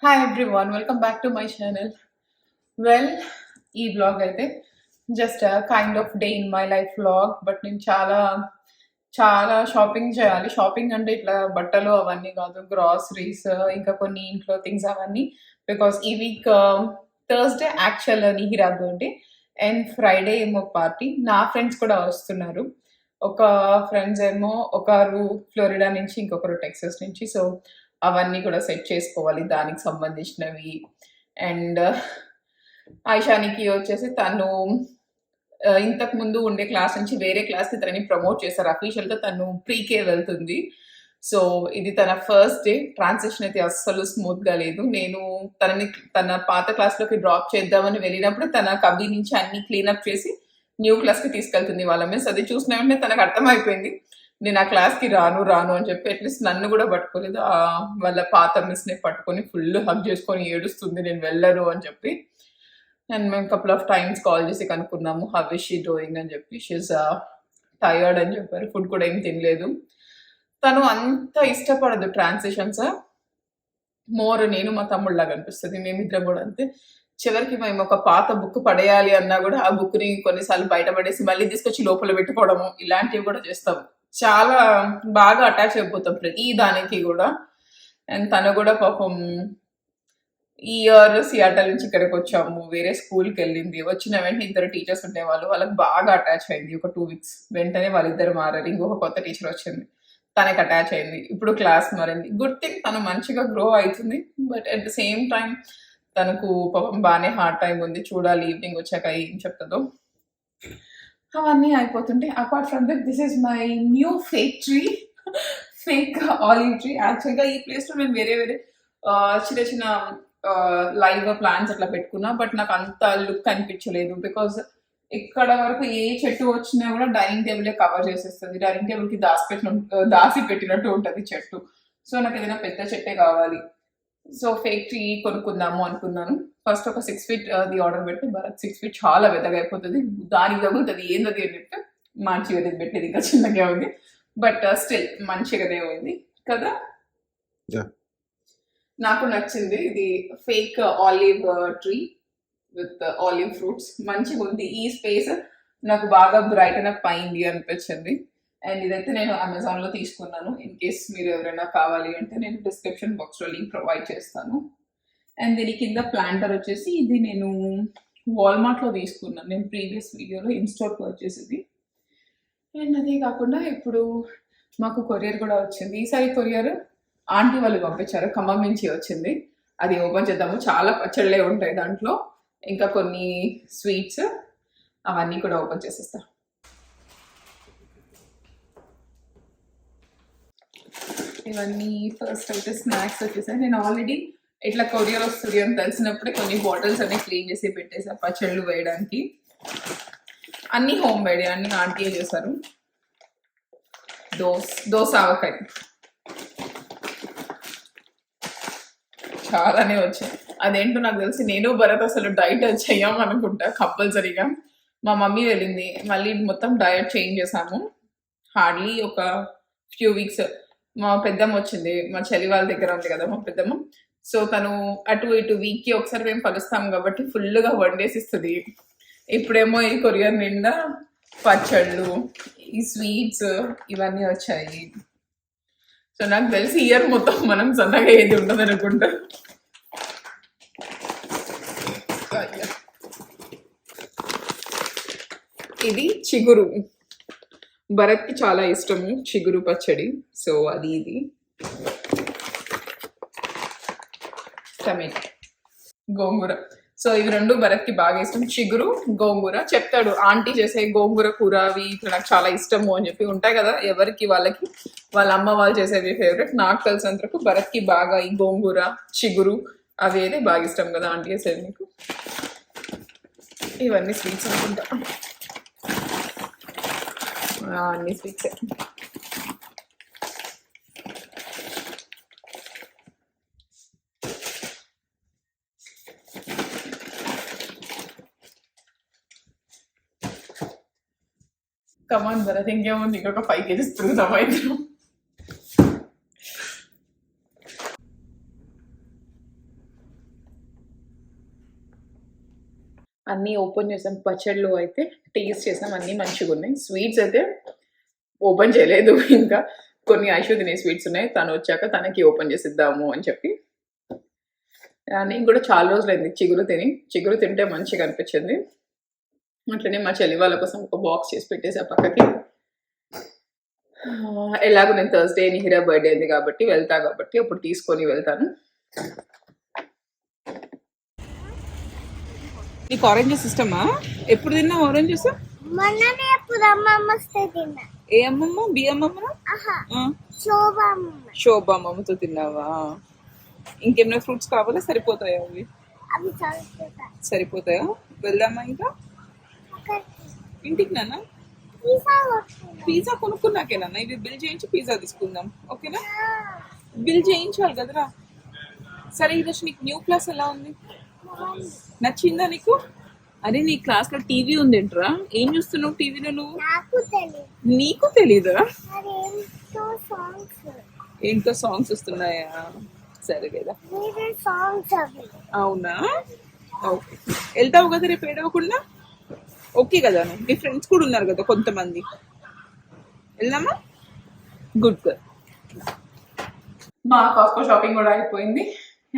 Hi everyone, welcome back to my channel. Well, ఈ vlog అయితే just kind of day in my life vlog. But నేను చాలా చాలా shopping చేయాలి. Shopping అంటే ఇట్లా బట్టలు అవన్నీ కాదు, గ్రాసరీస్, ఇంకా కొన్ని ఇంట్లో థింగ్స్ అవన్నీ. బికాస్ ఈ week Thursday actual Nihira birthday and Friday ఏమో పార్టీ. నా ఫ్రెండ్స్ కూడా వస్తున్నారు. ఒక ఫ్రెండ్స్ ఏమో ఒకరు ఫ్లోరిడా నుంచి, ఇంకొకరు టెక్సస్ నుంచి. సో అవన్నీ కూడా సెట్ చేసుకోవాలి, దానికి సంబంధించినవి. అండ్ ఆయిషానికి వచ్చేసి తను ఇంతకు ముందు ఉండే క్లాస్ నుంచి వేరే క్లాస్కి తనని ప్రమోట్ చేశారు అఫీషియల్గా. తను ప్రీకే వెళ్తుంది. సో ఇది తన ఫస్ట్ డే. ట్రాన్సిషన్ అయితే అస్సలు స్మూత్గా లేదు. నేను తనని తన పాత క్లాస్లోకి డ్రాప్ చేద్దామని వెళ్ళినప్పుడు తన కబీ నుంచి అన్ని క్లీనప్ చేసి న్యూ క్లాస్కి తీసుకెళ్తుంది వాళ్ళ మిస్. అది చూసిన వెంటనే తనకు అర్థమైపోయింది నేను ఆ క్లాస్కి రాను అని చెప్పి. అట్లీస్ట్ నన్ను కూడా పట్టుకోలేదు, వాళ్ళ పాత మిస్ని పట్టుకొని ఫుల్ హగ్ చేసుకొని ఏడుస్తుంది నేను వెళ్ళను అని చెప్పి. అండ్ మేము కపుల్ ఆఫ్ టైమ్స్ కాల్ చేసి కనుక్కున్నాము హౌ ఇస్ షీ డూయింగ్ అని చెప్పి. షీఈస్ టయర్డ్ అని చెప్పారు. ఫుడ్ కూడా ఏం తినలేదు. తను అంత ఇష్టపడదు ట్రాన్సిషన్స్. మోర్ నేను మా తమ్ముళ్ళలాగా అనిపిస్తుంది. మేమిద్దరం కూడా అంతే. చివరికి మేము ఒక పాత బుక్ పడేయాలి అన్నా కూడా ఆ బుక్ని కొన్నిసార్లు బయటపడేసి మళ్ళీ తీసుకొచ్చి లోపల పెట్టుకోవడము ఇలాంటివి కూడా చేస్తాము. చాలా బాగా అటాచ్ అయిపోతాం ప్రతి దానికి కూడా. అండ్ తను కూడా పాపం ఈ ఇయర్ సియాటల్ నుంచి ఇక్కడికి వచ్చాము, వేరే స్కూల్కి వెళ్ళింది. వచ్చిన వెంటనే ఇద్దరు టీచర్స్ ఉండేవాళ్ళు, వాళ్ళకి బాగా అటాచ్ అయింది. ఒక 2 weeks వెంటనే వాళ్ళిద్దరు మారారు. ఇంకొక కొత్త టీచర్ వచ్చింది, తనకి అటాచ్ అయింది. ఇప్పుడు క్లాస్ మారింది. గుడ్ థింగ్, తను మంచిగా గ్రో అవుతుంది. But at the same time తనకు పాపం బాగానే హార్డ్ టైం ఉంది. చూడాలి ఈవినింగ్ వచ్చాక ఏం చెప్తుందో. అవన్నీ అయిపోతుంటే apart from that this is my new fake tree, fake olive tree. యాక్చువల్గా ఈ ప్లేస్లో నేను వేరే చిన్న చిన్న లైవ్ ప్లాంట్స్ అట్లా పెట్టుకున్నా. బట్ నాకు అంత లుక్ అనిపించలేదు. బికాజ్ ఇక్కడ వరకు ఏ చెట్టు వచ్చినా కూడా డైనింగ్ టేబులే కవర్ చేసేస్తుంది. డైనింగ్ టేబుల్కి దాసి పెట్టినట్టు ఉంటుంది చెట్టు. సో నాకు ఏదైనా పెద్ద చెట్టే కావాలి. సో ఫేక్ ట్రీ కొనుక్కుందాము అనుకున్నాను. ఫస్ట్ ఒక 6 feet అది ఆర్డర్ పెట్టి, భరత్ 6 feet చాలా పెద్దగా అయిపోతుంది, దానికి తగ్గుతుంది ఏంటది అని చెప్తే మంచిగా అది పెట్టేది ఇంకా చిన్నగా ఉంది. బట్ స్టిల్ మంచిగానే ఉంది కదా. నాకు నచ్చింది. ఇది fake olive tree with olive fruits మంచిగా ఉంది. ఈ స్పేస్ నాకు బాగా బ్రైటన్ అప్ అయింది అనిపించింది. అండ్ ఇదైతే నేను అమెజాన్లో తీసుకున్నాను. ఇన్ కేస్ మీరు ఎవరైనా కావాలి అంటే నేను డిస్క్రిప్షన్ బాక్స్లో లింక్ ప్రొవైడ్ చేస్తాను. అండ్ దీని కింద ప్లాంటర్ వచ్చేసి ఇది నేను వాల్మార్ట్లో తీసుకున్నాను. నేను ప్రీవియస్ వీడియోలో ఇన్స్టాల్ పర్చేస్ ఇది. అండ్ అదే కాకుండా ఇప్పుడు మాకు కొరియర్ కూడా వచ్చింది. ఈసారి కొరియర్ ఆంటీ వాళ్ళు పంపించారు, ఖమ్మం నుంచి వచ్చింది. అది ఓపెన్ చేద్దాము. చాలా పచ్చళ్ళే ఉంటాయి దాంట్లో, ఇంకా కొన్ని స్వీట్స్ అవన్నీ కూడా ఓపెన్ చేసేస్తా. ఇవన్నీ ఫస్ట్ అయితే స్నాక్స్ వచ్చేసాయి. నేను ఆల్రెడీ ఇట్లా కొరియర్ వస్తుంది అని తెలిసినప్పుడే కొన్ని బాటిల్స్ అన్ని క్లీన్ చేసి పెట్టేసా పచ్చళ్ళు వేయడానికి. అన్నీ హోమ్ మేడ్, అన్ని ఆంటీయే చేశారు. దోస ఆవకాయ చాలానే వచ్చాయి. అదేంటో నాకు తెలిసి నేను భరత్ అసలు డైట్ చెయ్యమనుకుంటా కంపల్సరీగా. మా మమ్మీ వెళ్ళింది, మళ్ళీ మొత్తం డయట్ చేంజ్ చేసాము. హార్డ్లీ ఒక ఫ్యూ వీక్స్. మా పెద్దమ్మ వచ్చింది, మా చెల్లి వాళ్ళ దగ్గర ఉంది కదా మా పెద్దమ్మ. సో తను అటు ఇటు వీక్కి ఒకసారి మేము కలుస్తాం కాబట్టి ఫుల్గా వండేసి ఇస్తుంది. ఇప్పుడేమో ఈ కొరియర్ నిండా పచ్చళ్ళు, ఈ స్వీట్స్ ఇవన్నీ వచ్చాయి. సో నాకు తెలిసి ఇయర్ మొత్తం మనం సన్నగా ఏది ఉండదు అనుకుంటా. ఇది చిగురు, భరత్కి చాలా ఇష్టము చిగురు పచ్చడి. సో అది ఇది టమాటా, గోంగూర. సో ఇవి రెండు భరత్కి బాగా ఇష్టం, చిగురు గోంగూర. చెప్తాడు ఆంటీ చేసే గోంగూర కూర అవి నాకు చాలా ఇష్టము అని చెప్పి. ఉంటాయి కదా ఎవరికి వాళ్ళకి, వాళ్ళ అమ్మ వాళ్ళు చేసేవి ఫేవరెట్. నాకు తెలిసినంతవరకు భరత్కి బాగా ఈ గోంగూర, చిగురు అవి అయితే బాగా ఇష్టం కదా ఆంటీ చేసేది మీకు. ఇవన్నీ స్వీట్స్ అనుకుంటా, అన్ని స్వీట్సే. కమాన్ భరత్, ఇంకేముంది, ఇంకొక 5 kgs తిరుగుతాం అయితే. అన్నీ ఓపెన్ చేసాం. పచ్చళ్ళు అయితే టేస్ట్ చేసాం, అన్నీ మంచిగా ఉన్నాయి. స్వీట్స్ అయితే ఓపెన్ చేయలేదు, ఇంకా కొన్ని ఐషు తినే స్వీట్స్ ఉన్నాయి. తను వచ్చాక తనకి ఓపెన్ చేసిద్దాము అని చెప్పి. నేను కూడా చాలా రోజులైంది చిగురు తింటే మంచిగా అనిపించింది. అట్లనే మా చెల్లి వాళ్ళ కోసం ఒక బాక్స్ చేసి పెట్టేసి ఆ పక్కకి. ఎలాగో నేను థర్స్డే నిహిరా బర్త్డే అయింది కాబట్టి వెళ్తా, కాబట్టి అప్పుడు తీసుకొని వెళ్తాను. నీకు ఆరెంజెస్ ఇష్టమా? ఎప్పుడు తిన్నావు ఆరెంజెస్? ఏ అమ్మమ్మ? బి అమ్మమ్మ? శోభ అమ్మమ్మతో తిన్నావా? ఇంకేమైనా ఫ్రూట్స్ కావాలా? సరిపోతాయా అవి? సరిపోతాయా? వెళ్దామా ఇంకా ఇంటికి? నాన్న పిజ్జా కొనుక్కున్నాకేనా? ఇవి బిల్ చేయించి పిజ్జా తీసుకుందాం, ఓకేనా? బిల్ చేయించాలి కదరా. సరే, ఈరోజు నీకు న్యూ క్లాస్ ఎలా ఉంది? నచ్చిందా నీకు? అరే, నీ క్లాస్ లో టీవీ ఉందేంట్రా? ఏం చూస్తున్నావు టీవీలో నువ్వు? నీకు తెలీదా? ఏంటో సాంగ్స్ వస్తున్నాయా? సరే లేదా? అవునా? ఓకే, వెళ్తావు కదా రేపు ఏడవకుండా? ఓకే కదా? మీ ఫ్రెండ్స్ కూడా ఉన్నారు కదా కొంతమంది, వెళ్దామా? Good girl. మా కాస్కో షాపింగ్ కూడా అయిపోయింది.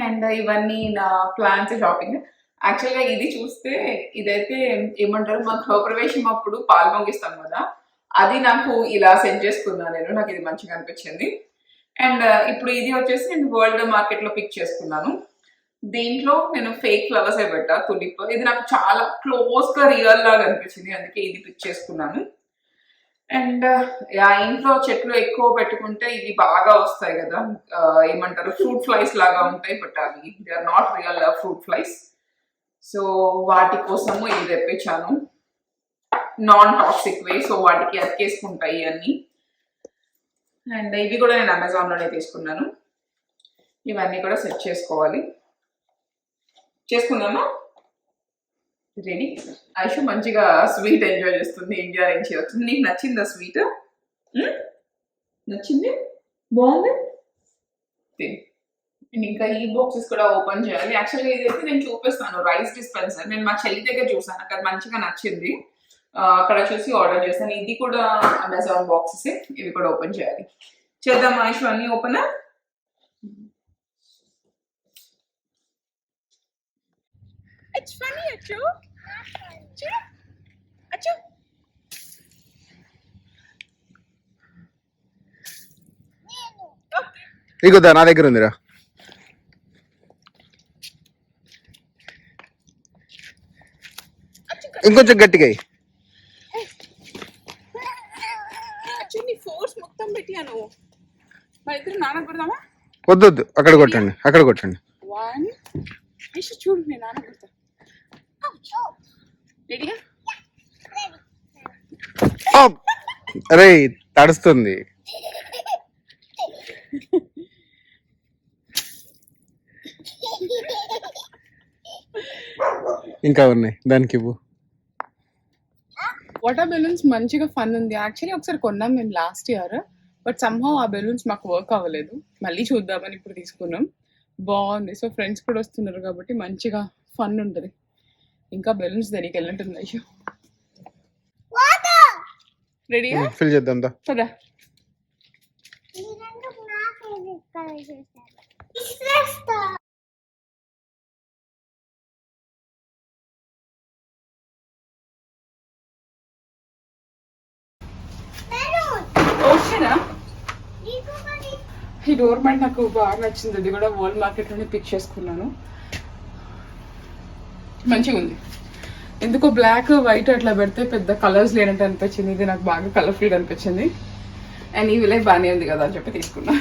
అండ్ ఇవన్నీ నా ప్లాన్స్ షాపింగ్. యాక్చువల్గా ఇది చూస్తే ఇదైతే ఏమంటారు, మా గృహప్రవేశం అప్పుడు పాలు పొంగిస్తాం కదా, అది నాకు ఇలా సెట్ చేసుకున్నాను నేను. నాకు ఇది మంచిగా అనిపించింది. అండ్ ఇప్పుడు ఇది వచ్చేసి నేను వరల్డ్ మార్కెట్ లో పిక్ చేసుకున్నాను. దీంట్లో నేను ఫేక్ ఫ్లవర్స్ పెట్టా, తులిప్. ఇది నాకు చాలా క్లోజ్ గా రియల్ లాగా అనిపించింది, అందుకే ఇది పిక్ చేసుకున్నాను. అండ్ ఇంట్లో చెట్లు ఎక్కువ పెట్టుకుంటే ఇవి బాగా వస్తాయి కదా, ఏమంటారు, ఫ్రూట్ ఫ్లైస్ లాగా ఉంటాయి. బట్ అవి they are not real fruit flies. So వాటి కోసము ఇది తెప్పించాను, నాన్ టాక్సిక్ వే. సో వాటికి అతికేసుకుంటాయి అన్ని. అండ్ ఇవి కూడా నేను అమెజాన్లోనే తీసుకున్నాను. ఇవన్నీ కూడా సెట్ చేసుకోవాలి. చేసుకున్నామా? రెడీ. ఐషు మంచిగా స్వీట్ ఎంజాయ్ చేస్తుంది, ఇండియా నుంచి వచ్చింది. నీకు నచ్చిందా స్వీట్? నచ్చింది, బాగుంది. నేను ఇంకా ఈ బాక్సెస్ కూడా ఓపెన్ చేయాలి. యాక్చువల్గా ఇదైతే నేను చూపిస్తాను, రైస్ డిస్పెన్సర్. నేను మా చెల్లి దగ్గర చూసాను, నాకు అది మంచిగా నచ్చింది. అక్కడ చూసి ఆర్డర్ చేశాను. ఇది కూడా అమెజాన్ బాక్సెస్, ఇవి కూడా ఓపెన్ చేయాలి. చేద్దాం ఐషు, అన్ని open. It's funny, Achu. Achu. ఇగోదా నా దగ్గర ఉందిరా. ఇంకొంచెం గట్టిగా నీ ఫోర్స్ మొత్తం పెట్టాను. మరి ఇద్దరు నాన్న కొడదామా? వద్దు, అక్కడ కొట్టండి, అక్కడ కొట్టండి. 1 ఐషు చూడు, నేను నాన్న కొడతా. రెడీగా? అరే తడుస్తుంది. ఇంకా ఉన్నాయి, దానికి ఇవ్వు. వాటర్ బెలూన్స్ మంచిగా ఫన్ ఉంది. యాక్చువల్లీ ఒకసారి కొన్నాం మేము లాస్ట్ ఇయర్, బట్ సమ్హౌ ఆ బెలూన్స్ మాకు వర్క్ అవ్వలేదు. మళ్ళీ చూద్దామని ఇప్పుడు తీసుకున్నాం. బాగుంది. సో ఫ్రెండ్స్ కూడా వస్తున్నారు కాబట్టి మంచిగా ఫన్ ఉంటుంది. ఇంకా బెలూన్స్ దానికి వెళ్ళినట్టుంది. అయ్యో, రెడీగా? ఫిల్ చేద్దాం దా. పదా. ఓకేనా? ఈ డోర్ మ్యాట్ నాకు బాగా నచ్చింది. అది కూడా వరల్డ్ మార్కెట్లోనే పిక్ చేసుకున్నాను. మంచిగా ఉంది. ఎందుకో బ్లాక్ వైట్ అట్లా పెడితే పెద్ద కలర్స్ లేనట్టు అనిపించింది. ఇది నాకు బాగా కలర్ఫుల్గా అనిపించింది. అండ్ ఈ విలే బాగానే ఉంది కదా అని చెప్పి తీసుకున్నా.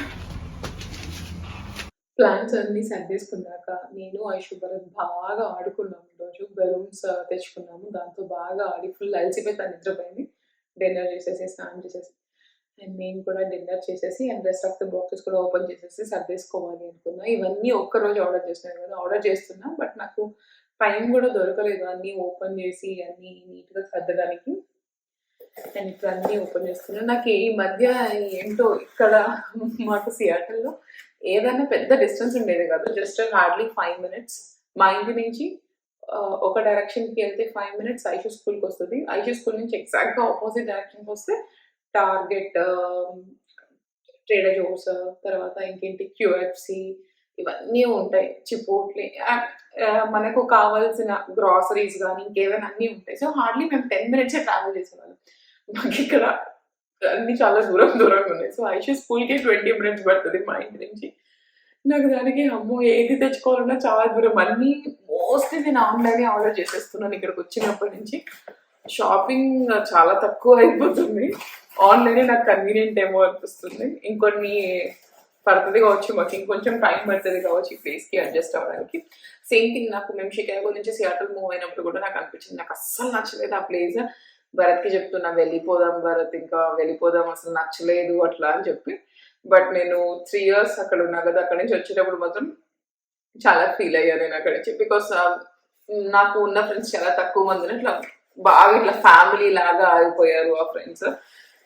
ప్లాన్స్ అన్ని సర్దేసుకున్నాక నేను ఐషు భరత్ బాగా ఆడుకున్నాము. ఈరోజు బెలూన్స్ తెచ్చుకున్నాము, దాంతో బాగా ఆడి ఫుల్ అలసిపోయి తను నిద్రపోయింది. డిన్నర్ చేసేసి స్నానం చేసేసి అండ్ నేను కూడా డిన్నర్ చేసేసి and rest of the boxes కూడా ఓపెన్ చేసేసి సర్దేసుకోవాలి అనుకున్నా. ఇవన్నీ ఒక్కరోజు ఆర్డర్ చేస్తున్నాను కదా, ఆర్డర్ చేస్తున్నా, బట్ నాకు టైం కూడా దొరకలేదు అన్నీ ఓపెన్ చేసి అన్నీ నీట్గా సర్దడానికి. నేను ఇప్పుడు అన్నీ ఓపెన్ చేస్తున్నాను. నాకు ఈ మధ్య ఏంటో ఇక్కడ మాకు సియాటల్లో ఏదైనా పెద్ద డిస్టెన్స్ ఉండేది కాదు, జస్ట్ హార్డ్లీ 5 minutes మా ఇంటి నుంచి ఒక డైరెక్షన్కి వెళ్తే 5 minutes ఐషు స్కూల్కి వస్తుంది. ఐషు స్కూల్ నుంచి ఎగ్జాక్ట్గా ఆపోజిట్ డైరెక్షన్కి వస్తే టార్గెట్, ట్రేడర్ జోస్, తర్వాత ఇంకేంటి క్యూఎఫ్సి ఇవన్నీ ఉంటాయి. చిపోట్లే మనకు కావాల్సిన గ్రాసరీస్ కానీ ఇంకేమైనా అన్నీ ఉంటాయి. సో హార్డ్లీ మేము 10 minutes ట్రావెల్ చేసేవాళ్ళం. మాకు ఇక్కడ అన్ని చాలా దూరంగా ఉన్నాయి. సో ఐషు స్కూల్కి 20 minutes పడుతుంది మా ఇంటి నుంచి. నాకు దానికి అమ్మో ఏది తెచ్చుకోవాలన్నా చాలా దూరం. అన్నీ మోస్ట్లీ నేను ఆన్లైన్ ఆర్డర్ చేసేస్తున్నాను ఇక్కడికి వచ్చినప్పటి నుంచి. షాపింగ్ చాలా తక్కువ అయిపోతుంది. ఆన్లైనే నాకు కన్వీనియంట్ ఏమో అనిపిస్తుంది. ఇంకొన్ని పడుతుంది కావచ్చు, మాకు ఇంకొంచెం టైం పడుతుంది కావచ్చు ఈ ప్లేస్కి అడ్జస్ట్ అవ్వడానికి. సేమ్ థింగ్ నాకు మేము షికాగో నుంచి సియాటల్ మూవ్ అయినప్పుడు కూడా నాకు అనిపించింది, నాకు అస్సలు నచ్చలేదు ఆ ప్లేస్. భరత్కి చెప్తున్నా వెళ్ళిపోదాం భరత్, ఇంకా వెళ్ళిపోదాం, అసలు నచ్చలేదు అట్లా అని చెప్పి. బట్ నేను 3 years అక్కడ ఉన్నా కదా, అక్కడి నుంచి వచ్చేటప్పుడు మాత్రం చాలా ఫీల్ అయ్యాను నేను అక్కడి నుంచి. బికాస్ నాకు ఉన్న ఫ్రెండ్స్ చాలా తక్కువ మందిని ఇట్లా బాగా ఇట్లా ఫ్యామిలీ లాగా ఆగిపోయారు ఆ ఫ్రెండ్స్.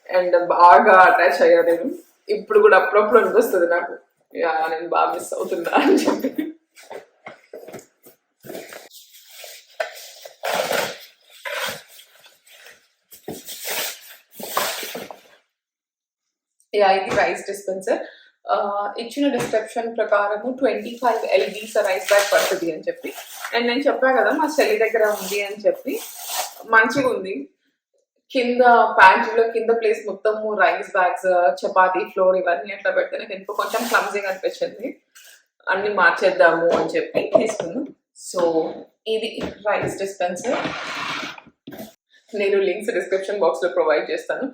అండ్ బాగా అటాచ్ అయ్యాను నేను. ఇప్పుడు కూడా అప్పుడప్పుడు అనిపిస్తుంది నాకు, నేను బాగా మిస్ అవుతున్నా అని చెప్పి. ఇది రైస్ డిస్పెన్సర్. ఇచ్చిన డిస్క్రిప్షన్ ప్రకారము 25 lbs రైస్ బ్యాగ్ పడుతుంది అని చెప్పి. అండ్ నేను చెప్పా కదా మా చెల్లి దగ్గర ఉంది అని చెప్పి, మంచిగా ఉంది. కింద ప్యాంట్రీలో కింద ప్లేస్ మొత్తము రైస్ బ్యాగ్స్, చపాతీ ఫ్లోర్ ఇవన్నీ అట్లా పెడితే నాకు ఎందుకో కొంచెం క్లమ్జీగా అనిపించింది. అన్ని మార్చేద్దాము అని చెప్పి తీసుకున్నాను. సో ఇది రైస్ డిస్పెన్సర్. నేను లింక్స్ డిస్క్రిప్షన్ బాక్స్లో ప్రొవైడ్ చేస్తాను.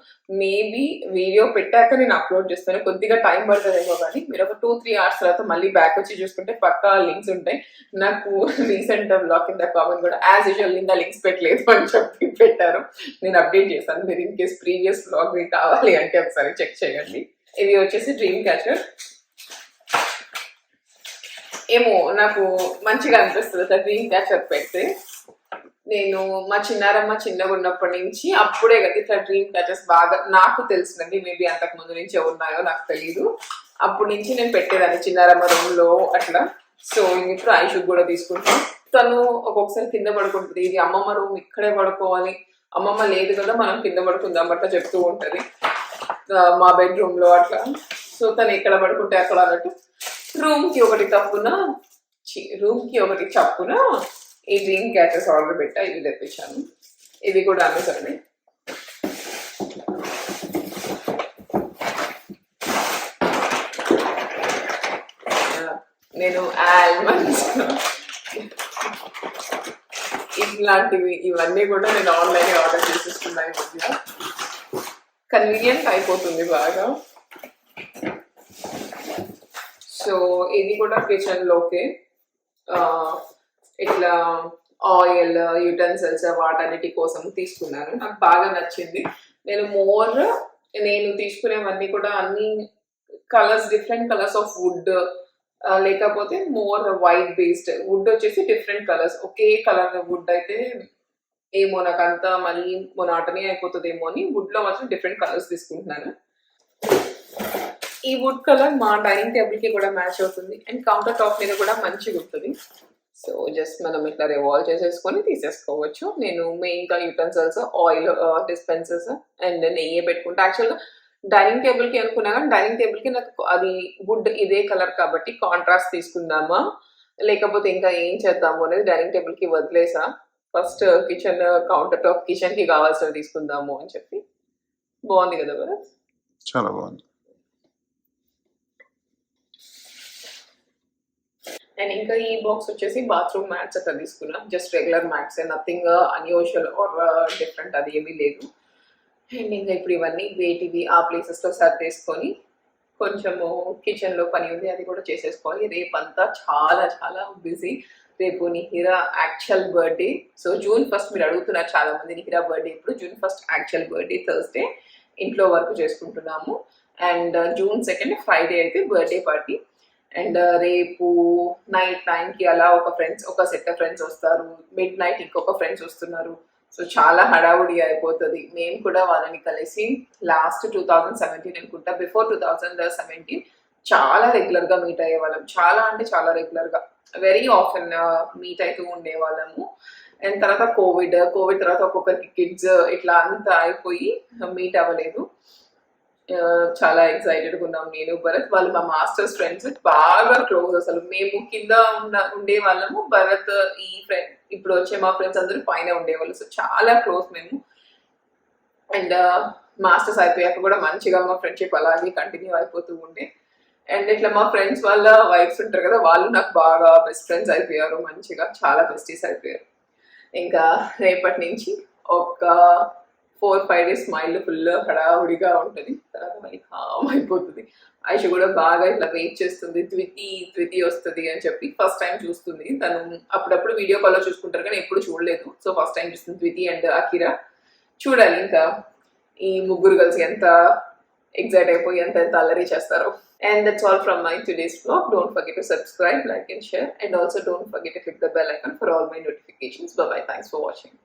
మేబీ వీడియో పెట్టాక నేను అప్లోడ్ చేస్తాను. కొద్దిగా టైం పడుతుందేమో, కానీ మీరు ఒక 2-3 hours తర్వాత మళ్ళీ బ్యాక్ వచ్చి చూసుకుంటే పక్కా లింక్స్ ఉంటాయి. నాకు రీసెంట్ బ్లాగ్ కింద కామెంట్ కూడా యాజ్ యూజువల్ నిన్న లింక్స్ పెట్టలేదు అని చెప్పి పెట్టారు. నేను అప్డేట్ చేస్తాను. మీరు ఇన్ కేస్ ప్రీవియస్ బ్లాగ్ మీకు కావాలి అంటే ఒకసారి చెక్ చేయండి. ఇవి వచ్చేసి డ్రీమ్ క్యాచర్. ఏమో నాకు మంచిగా అనిపిస్తుంది సార్ డ్రీమ్ క్యాచర్ పెడితే. నేను మా చిన్నారమ్మ చిన్నగా ఉన్నప్పటి నుంచి అప్పుడే కదా ఇట్లా డ్రీమ్ క్యాచర్స్ బాగా నాకు తెలిసినది. మేబీ అంతకు ముందు నుంచి ఉన్నాయో నాకు తెలీదు. అప్పటి నుంచి నేను పెట్టేదాన్ని చిన్నారమ్మ రూమ్ లో అట్లా. సో ఇప్పుడు ఐషు కూడా తీసుకుంటాను. తను ఒక్కొక్కసారి కింద పడుకుంటుంది, ఇది అమ్మమ్మ రూమ్ ఇక్కడే పడుకోవాలి, అమ్మమ్మ లేదు కదా మనం కింద పడుకుందాం అట్లా చెప్తూ ఉంటది మా బెడ్రూమ్ లో అట్లా. సో తను ఎక్కడ పడుకుంటే అక్కడ అన్నట్టు రూమ్ కి ఒకటి చప్పున ఈ డ్రీమ్ క్యాచర్స్ ఆర్డర్ పెట్టా. ఇవి తెప్పించాను. ఇవి కూడా అమెజాన్. నేను ఆల్మండ్స్ ఇట్లాంటివి ఇవన్నీ కూడా నేను ఆన్లైన్ ఆర్డర్ చేసేసుకున్నాను. ఈ మధ్య కన్వీనియంట్ అయిపోతుంది బాగా. సో ఇది కూడా కిచెన్ లోకే ఇట్లా ఆయిల్, యూటెన్సిల్స్ వాటన్నిటి కోసం తీసుకున్నాను. నాకు బాగా నచ్చింది. నేను తీసుకునేవన్నీ కూడా అన్ని colours, different colours of wood, లేకపోతే మోర్ వైట్ బేస్డ్. వుడ్ వచ్చేసి డిఫరెంట్ కలర్స్. ఒకే కలర్ వుడ్ అయితే ఏమో నాకు అంతా మళ్ళీ మొనాటనీ అయిపోతుందేమో అని వుడ్ లో మాత్రం డిఫరెంట్ కలర్స్ తీసుకుంటున్నాను. ఈ వుడ్ కలర్ మా డైనింగ్ టేబుల్ కి కూడా మ్యాచ్ అవుతుంది. అండ్ కౌంటర్ టాప్ మీద కూడా మంచిగా ఉంటుంది. సో జస్ట్ మనం ఇట్లా రివాల్వ్ చేసేసుకొని తీసేసుకోవచ్చు. నేను మెయిన్గా యూటెన్సిల్స్, ఆయిల్ డిస్పెన్సర్స్ అండ్ నెయ్యి పెట్టుకుంటా. యాక్చువల్గా డైనింగ్ టేబుల్కి అనుకున్నా కానీ డైనింగ్ టేబుల్కి నాకు అది వుడ్ ఇదే కలర్ కాబట్టి కాంట్రాస్ట్ తీసుకుందామా లేకపోతే ఇంకా ఏం చేద్దాము అనేది డైనింగ్ టేబుల్కి వదిలేసా. ఫస్ట్ కిచెన్ కౌంటర్ టాప్ కిచెన్కి కావాల్సినవి తీసుకుందాము అని చెప్పి. బాగుంది కదా భరత్? చాలా బాగుంది. అండ్ ఇంకా ఈ బాక్స్ వచ్చేసి బాత్రూమ్ మ్యాట్స్ అట్లా తీసుకున్నా. Just regular mats, nothing unusual or different, అది ఏమీ లేదు. అండ్ ఇంకా ఇప్పుడు ఇవన్నీ వేటివి ఆ ప్లేసెస్లో సర్దేసుకొని కొంచెము కిచెన్లో పని ఉంది, అది కూడా చేసేసుకోవాలి. రేపంతా చాలా చాలా బిజీ. రేపు Nihira actual birthday. So June 1st మీరు అడుగుతున్నారు చాలా మంది నిహిరా బర్త్డే ఇప్పుడు. June 1st actual birthday Thursday. ఇంట్లో వర్క్ చేసుకుంటున్నాము. అండ్ June 2nd ఫ్రైడే అయితే బర్త్డే పార్టీ. అండ్ రేపు నైట్ 9కి అలా ఒక సెట్ ఆఫ్ ఫ్రెండ్స్ వస్తారు. midnight ఇంకొక ఫ్రెండ్స్ వస్తున్నారు. సో చాలా హడావుడి అయిపోతుంది. మేము కూడా వాళ్ళని కలిసి లాస్ట్ 2017 అనుకుంటా, బిఫోర్ 2017 చాలా రెగ్యులర్గా మీట్ అయ్యేవాళ్ళం. చాలా అంటే చాలా రెగ్యులర్గా. వెరీ ఆఫెన్ మీట్ అవుతూ ఉండేవాళ్ళము. అండ్ తర్వాత కోవిడ్ తర్వాత ఒక్కొక్కరికి కిడ్స్ ఇట్లా అంతా అయిపోయి మీట్ అవ్వలేదు. చాలా ఎక్సైటెడ్గా ఉన్నాం నేను భరత్. వాళ్ళు మా మాస్టర్స్ ఫ్రెండ్స్, బాగా క్లోజ్. అసలు మేము కింద ఉండే వాళ్ళము, భరత్ ఈ ఫ్రెండ్ ఇప్పుడు వచ్చే మా ఫ్రెండ్స్ అందరూ పైన ఉండేవాళ్ళు. సో చాలా క్లోజ్ మేము. అండ్ మాస్టర్స్ అయిపోయాక కూడా మంచిగా మా ఫ్రెండ్షిప్ అలాగే కంటిన్యూ అయిపోతూ ఉండే. అండ్ ఇట్లా మా ఫ్రెండ్స్ వాళ్ళ వైఫ్స్ ఉంటారు కదా, వాళ్ళు నాకు బాగా బెస్ట్ ఫ్రెండ్స్ అయిపోయారు, మంచిగా చాలా బెస్టీస్ అయిపోయారు. ఇంకా రేపటి నుంచి ఒక 4-5 days స్మైల్ ఫుల్ హడావుడిగా ఉంటుంది, తర్వాత మళ్ళీ కామ్ అయిపోతుంది. ఐషు కూడా బాగా ఇట్లా వెయిట్ చేస్తుంది, త్వితి వస్తుంది అని చెప్పి. ఫస్ట్ టైం చూస్తుంది తను. అప్పుడప్పుడు వీడియో కాల్లో చూసుకుంటారు కానీ ఎప్పుడు చూడలేదు. సో ఫస్ట్ టైం చూస్తుంది త్వితి అండ్ అకిరా. చూడాలి ఇంకా ఈ ముగ్గురు కలిసి ఎంత ఎగ్జైట్ అయిపోయి ఎంత అల్లరి చేస్తారో. And that's all from my today's vlog. Don't forget to subscribe, like and share, and also don't forget to click the bell icon for all my notifications. Bye bye. Thanks for watching.